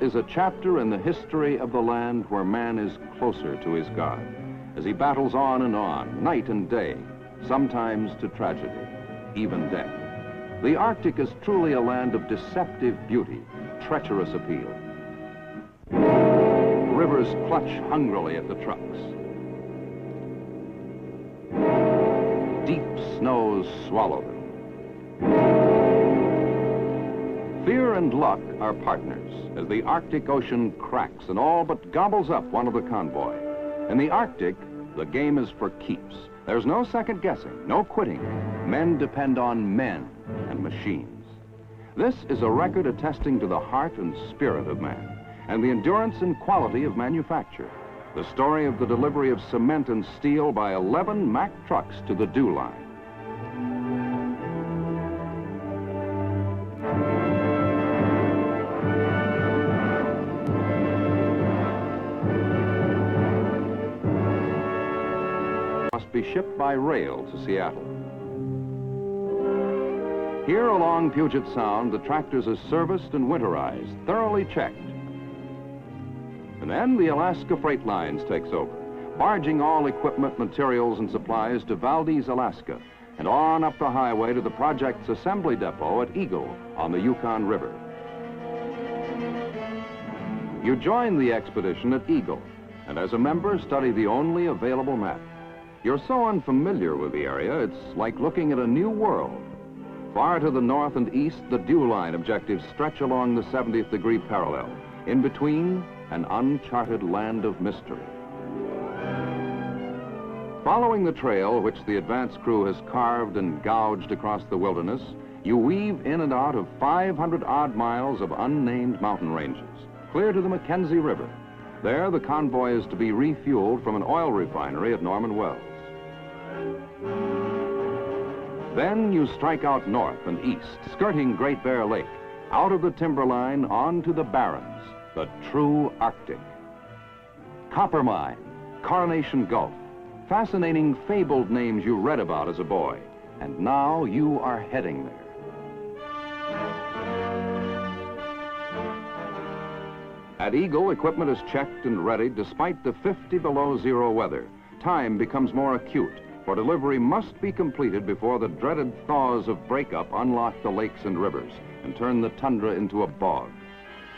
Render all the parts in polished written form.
is a chapter in the history of the land where man is closer to his God, as he battles on and on, night and day, sometimes to tragedy, even death. The Arctic is truly a land of deceptive beauty, treacherous appeal. Rivers clutch hungrily at the trucks. Deep snows swallow them. Fear and luck are partners as the Arctic Ocean cracks and all but gobbles up one of the convoy. In the Arctic, the game is for keeps. There's no second guessing, no quitting. Men depend on men and machines. This is a record attesting to the heart and spirit of man and the endurance and quality of manufacture. The story of the delivery of cement and steel by 11 Mack trucks to the Dew Line. Must be shipped by rail to Seattle. Here along Puget Sound, the tractors are serviced and winterized, thoroughly checked. And then the Alaska Freight Lines takes over, barging all equipment, materials, and supplies to Valdez, Alaska, and on up the highway to the project's assembly depot at Eagle on the Yukon River. You join the expedition at Eagle, and as a member, study the only available map. You're so unfamiliar with the area, it's like looking at a new world. Far to the north and east, the Dew Line objectives stretch along the 70th degree parallel. In between, an uncharted land of mystery. Following the trail which the advance crew has carved and gouged across the wilderness, you weave in and out of 500-odd miles of unnamed mountain ranges, clear to the Mackenzie River. There, the convoy is to be refueled from an oil refinery at Norman Wells. Then you strike out north and east, skirting Great Bear Lake, out of the timberline onto the barrens, the true Arctic. Coppermine, Coronation Gulf, fascinating fabled names you read about as a boy, and now you are heading there. At Eagle, equipment is checked and readied despite the 50 below zero weather. Time becomes more acute, for delivery must be completed before the dreaded thaws of breakup unlock the lakes and rivers and turn the tundra into a bog.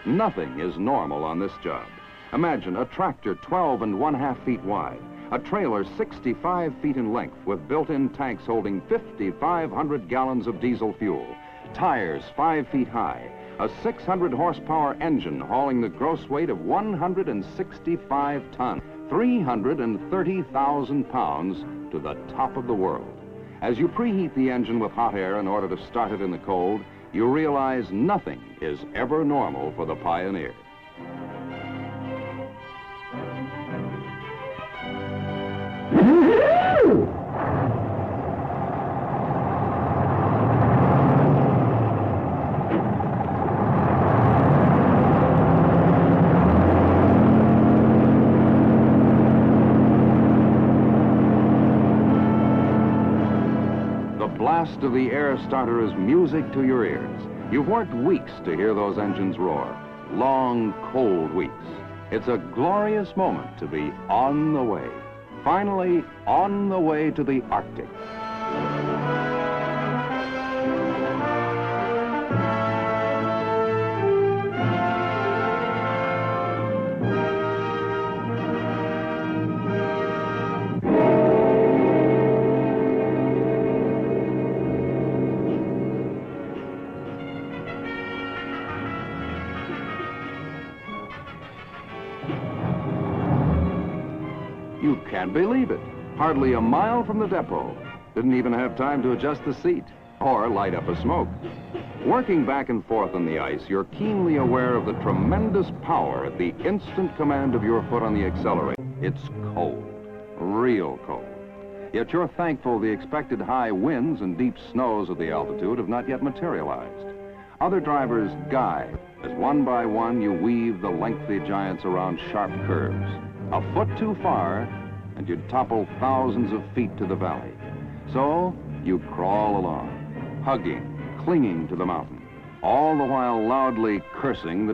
Nothing is normal on this job. Imagine a tractor 12 1/2 feet wide, a trailer 65 feet in length with built-in tanks holding 5,500 gallons of diesel fuel, tires 5 feet high, a 600 horsepower engine hauling the gross weight of 165 tons, 330,000 pounds to the top of the world. As you preheat the engine with hot air in order to start it in the cold, you realize nothing is ever normal for the pioneer. The blast of the air starter is music to your ears. You've worked weeks to hear those engines roar. Long, cold weeks. It's a glorious moment to be on the way. Finally, on the way to the Arctic. You can't believe it. Hardly a mile from the depot. Didn't even have time to adjust the seat or light up a smoke. Working back and forth on the ice, you're keenly aware of the tremendous power at the instant command of your foot on the accelerator. It's cold, real cold. Yet you're thankful the expected high winds and deep snows of the altitude have not yet materialized. Other drivers guide as one by one you weave the lengthy giants around sharp curves. A foot too far, and you'd topple thousands of feet to the valley. So you crawl along, hugging, clinging to the mountain, all the while loudly cursing the